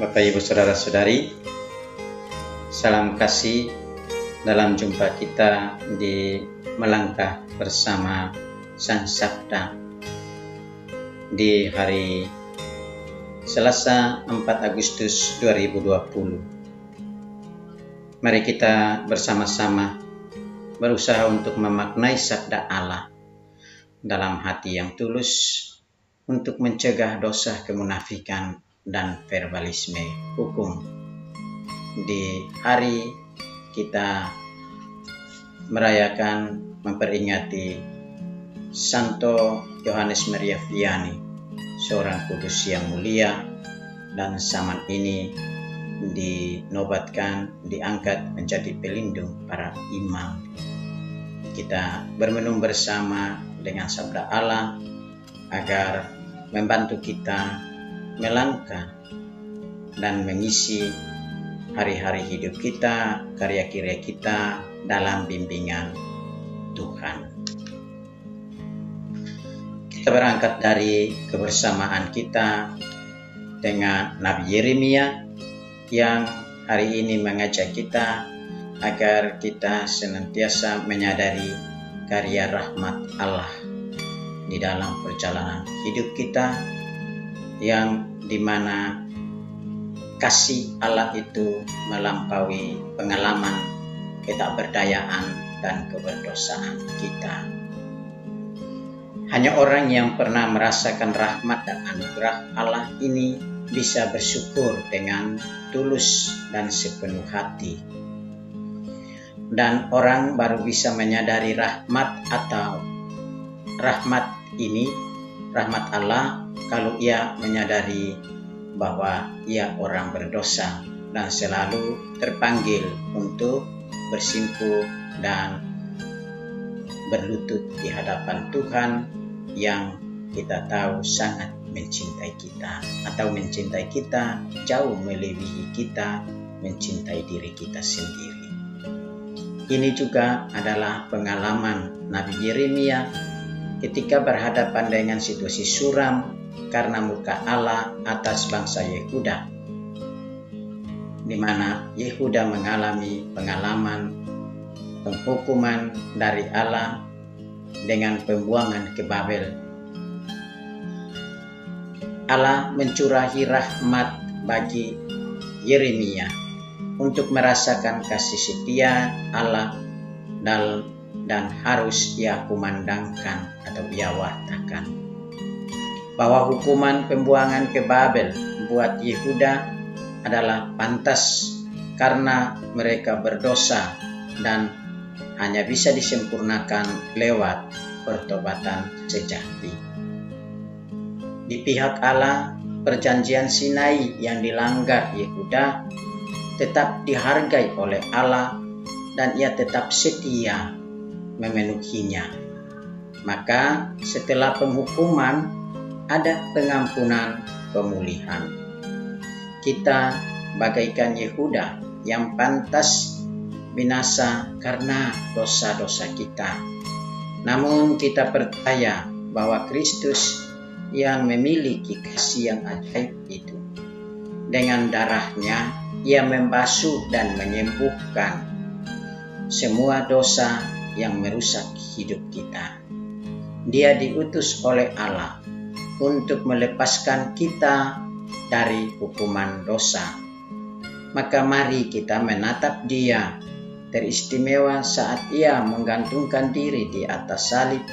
Bapak Ibu Saudara-saudari, salam kasih dalam jumpa kita di melangkah bersama Sang Sabda di hari Selasa 4 Agustus 2020. Mari kita bersama-sama berusaha untuk memaknai sabda Allah dalam hati yang tulus untuk mencegah dosa kemunafikan dan verbalisme hukum. Di hari kita merayakan, memperingati Santo Yohanes Maria Vianney, seorang kudus yang mulia, dan zaman ini dinobatkan, diangkat menjadi pelindung para imam. Kita bermenung bersama dengan sabda Allah agar membantu kita melangkah dan mengisi hari-hari hidup kita, karya-karya kita dalam bimbingan Tuhan. Kita berangkat dari kebersamaan kita dengan Nabi Yeremia yang hari ini mengajak kita agar kita senantiasa menyadari karya rahmat Allah di dalam perjalanan hidup kita, yang dimana kasih Allah itu melampaui pengalaman ketakberdayaan dan keberdosaan kita. Hanya orang yang pernah merasakan rahmat dan anugerah Allah ini bisa bersyukur dengan tulus dan sepenuh hati. Dan orang baru bisa menyadari rahmat atau rahmat ini, rahmat Allah, kalau ia menyadari bahwa ia orang berdosa dan selalu terpanggil untuk bersimpuh dan berlutut di hadapan Tuhan yang kita tahu sangat mencintai kita, atau mencintai kita jauh melebihi kita mencintai diri kita sendiri. Ini juga adalah pengalaman Nabi Yeremia ketika berhadapan dengan situasi suram karena murka Allah atas bangsa Yehuda, di mana Yehuda mengalami pengalaman penghukuman dari Allah dengan pembuangan ke Babel. Allah mencurahi rahmat bagi Yeremia untuk merasakan kasih setia Allah dan harus ia kumandangkan atau ia wartakan bahwa hukuman pembuangan ke Babel buat Yehuda adalah pantas karena mereka berdosa dan hanya bisa disempurnakan lewat pertobatan sejati. Di pihak Allah, perjanjian Sinai yang dilanggar Yehuda tetap dihargai oleh Allah dan ia tetap setia memenuhinya. Maka setelah penghukuman ada pengampunan, pemulihan. Kita bagaikan Yehuda yang pantas binasa karena dosa-dosa kita. Namun kita percaya bahwa Kristus yang memiliki kasih yang ajaib itu, dengan darahnya ia membasuh dan menyembuhkan semua dosa yang merusak hidup kita. Dia diutus oleh Allah untuk melepaskan kita dari hukuman dosa. Maka mari kita menatap Dia teristimewa saat ia menggantungkan diri di atas salib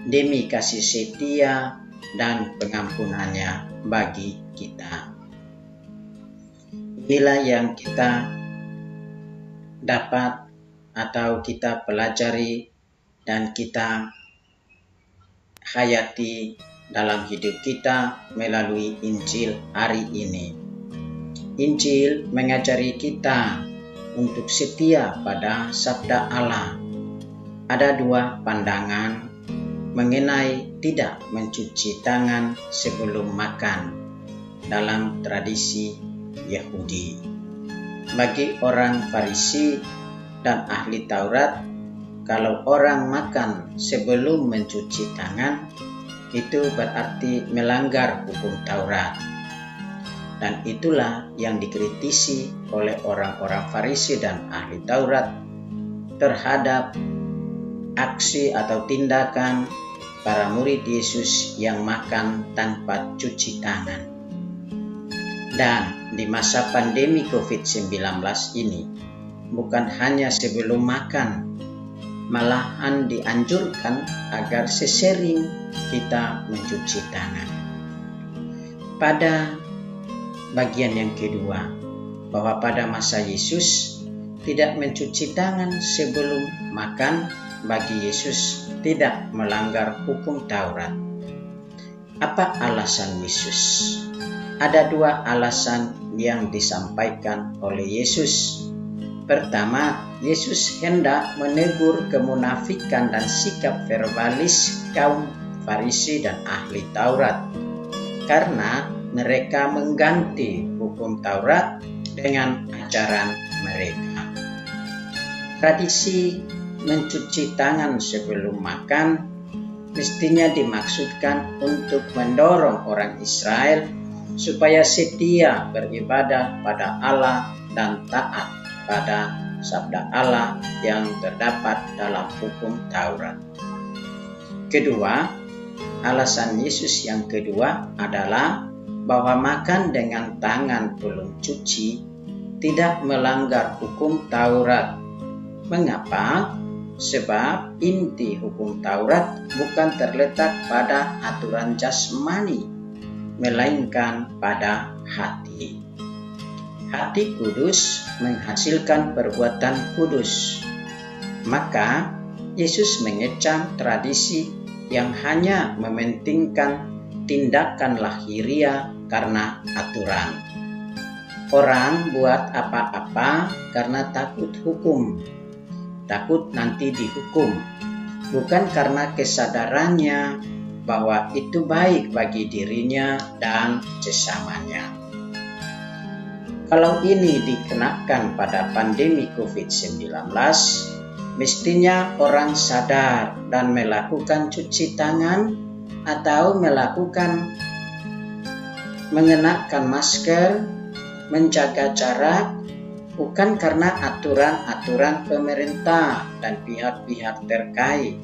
demi kasih setia dan pengampunannya bagi kita. Inilah yang kita dapat atau kita pelajari dan kita hayati dalam hidup kita melalui Injil hari ini. Injil mengajari kita untuk setia pada sabda Allah. Ada dua pandangan mengenai tidak mencuci tangan sebelum makan dalam tradisi Yahudi. Bagi orang Farisi dan ahli Taurat, kalau orang makan sebelum mencuci tangan, itu berarti melanggar hukum Taurat. Dan itulah yang dikritisi oleh orang-orang Farisi dan ahli Taurat terhadap aksi atau tindakan para murid Yesus yang makan tanpa cuci tangan. Dan di masa pandemi COVID-19 ini, bukan hanya sebelum makan, malahan dianjurkan agar sesering kita mencuci tangan. Pada bagian yang kedua, bahwa pada masa Yesus tidak mencuci tangan sebelum makan bagi Yesus tidak melanggar hukum Taurat. Apa alasan Yesus? Ada dua alasan yang disampaikan oleh Yesus. Pertama, Yesus hendak menegur kemunafikan dan sikap verbalis kaum Farisi dan ahli Taurat, karena mereka mengganti hukum Taurat dengan ajaran mereka. Tradisi mencuci tangan sebelum makan mestinya dimaksudkan untuk mendorong orang Israel supaya setia beribadah pada Allah dan taat pada sabda Allah yang terdapat dalam hukum Taurat. Kedua, alasan Yesus yang kedua adalah bahwa makan dengan tangan belum cuci tidak melanggar hukum Taurat. Mengapa? Sebab inti hukum Taurat bukan terletak pada aturan jasmani, melainkan pada hati. Hati kudus menghasilkan perbuatan kudus. Maka Yesus mengecam tradisi yang hanya mementingkan tindakan lahiriah karena aturan. Orang buat apa-apa karena takut hukum, takut nanti dihukum, bukan karena kesadarannya bahwa itu baik bagi dirinya dan sesamanya. Kalau ini dikenakan pada pandemi COVID-19, mestinya orang sadar dan melakukan cuci tangan atau mengenakan masker, menjaga jarak, bukan karena aturan-aturan pemerintah dan pihak-pihak terkait,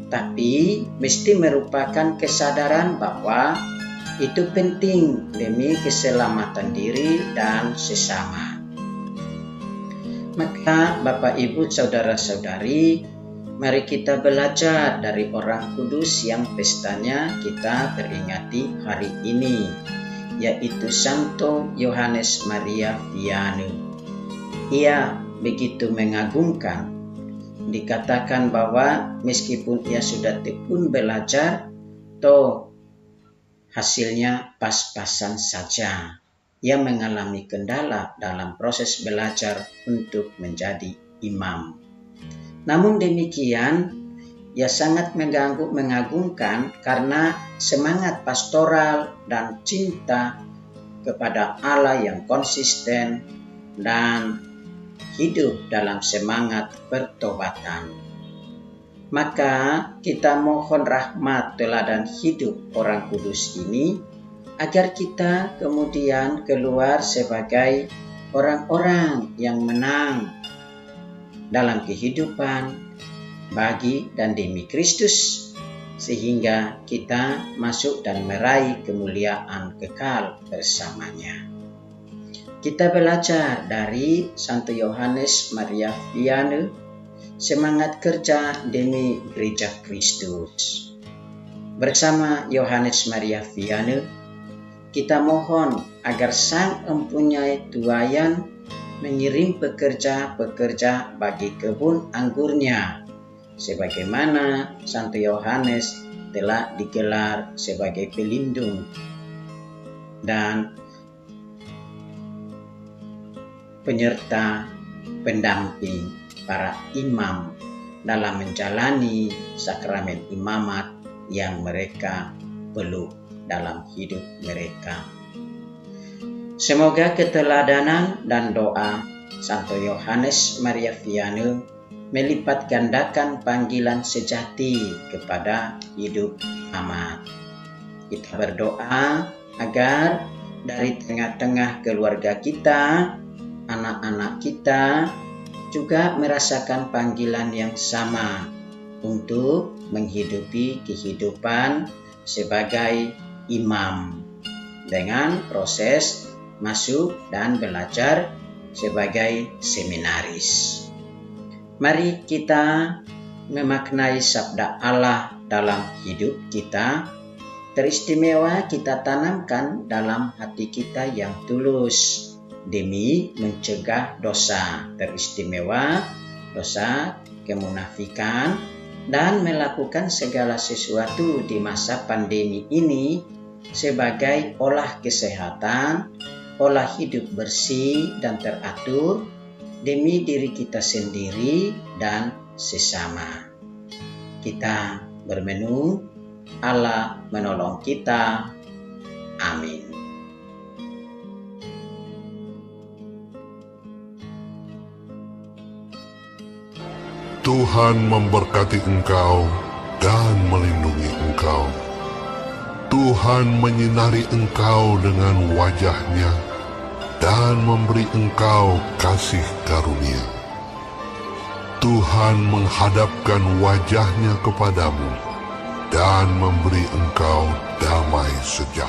tapi mesti merupakan kesadaran bahwa itu penting demi keselamatan diri dan sesama. Maka Bapak Ibu Saudara-saudari, mari kita belajar dari orang kudus yang pestanya kita peringati hari ini, yaitu Santo Yohanes Maria Vianney. Ia begitu mengagumkan. Dikatakan bahwa meskipun ia sudah tekun belajar, toh hasilnya pas-pasan saja. Ia mengalami kendala dalam proses belajar untuk menjadi imam. Namun demikian, ia sangat mengagumkan karena semangat pastoral dan cinta kepada Allah yang konsisten dan hidup dalam semangat pertobatan. Maka kita mohon rahmat teladan hidup orang kudus ini agar kita kemudian keluar sebagai orang-orang yang menang dalam kehidupan bagi dan demi Kristus, sehingga kita masuk dan meraih kemuliaan kekal bersamanya. Kita belajar dari Santo Yohanes Maria Vianney, semangat kerja demi Gereja Kristus. Bersama Yohanes Maria Vianney, kita mohon agar Sang Empunyai Tuayan mengirim pekerja-pekerja bagi kebun anggurnya, sebagaimana Santo Yohanes telah digelar sebagai pelindung dan penyerta pendamping para imam dalam menjalani sakramen imamat yang mereka peluk dalam hidup mereka. Semoga keteladanan dan doa Santo Yohanes Maria Vianney melipat gandakan panggilan sejati kepada hidup imamat. Kita berdoa agar dari tengah-tengah keluarga kita, anak-anak kita juga merasakan panggilan yang sama untuk menghidupi kehidupan sebagai imam dengan proses masuk dan belajar sebagai seminaris. Mari kita memaknai sabda Allah dalam hidup kita. Teristimewa kita tanamkan dalam hati kita yang tulus demi mencegah dosa teristimewa, dosa kemunafikan, dan melakukan segala sesuatu di masa pandemi ini sebagai olah kesehatan, olah hidup bersih dan teratur demi diri kita sendiri dan sesama. Kita bermenung, Allah menolong kita. Amin. Tuhan memberkati engkau dan melindungi engkau. Tuhan menyinari engkau dengan wajah-Nya dan memberi engkau kasih karunia. Tuhan menghadapkan wajah-Nya kepadamu dan memberi engkau damai sejahtera.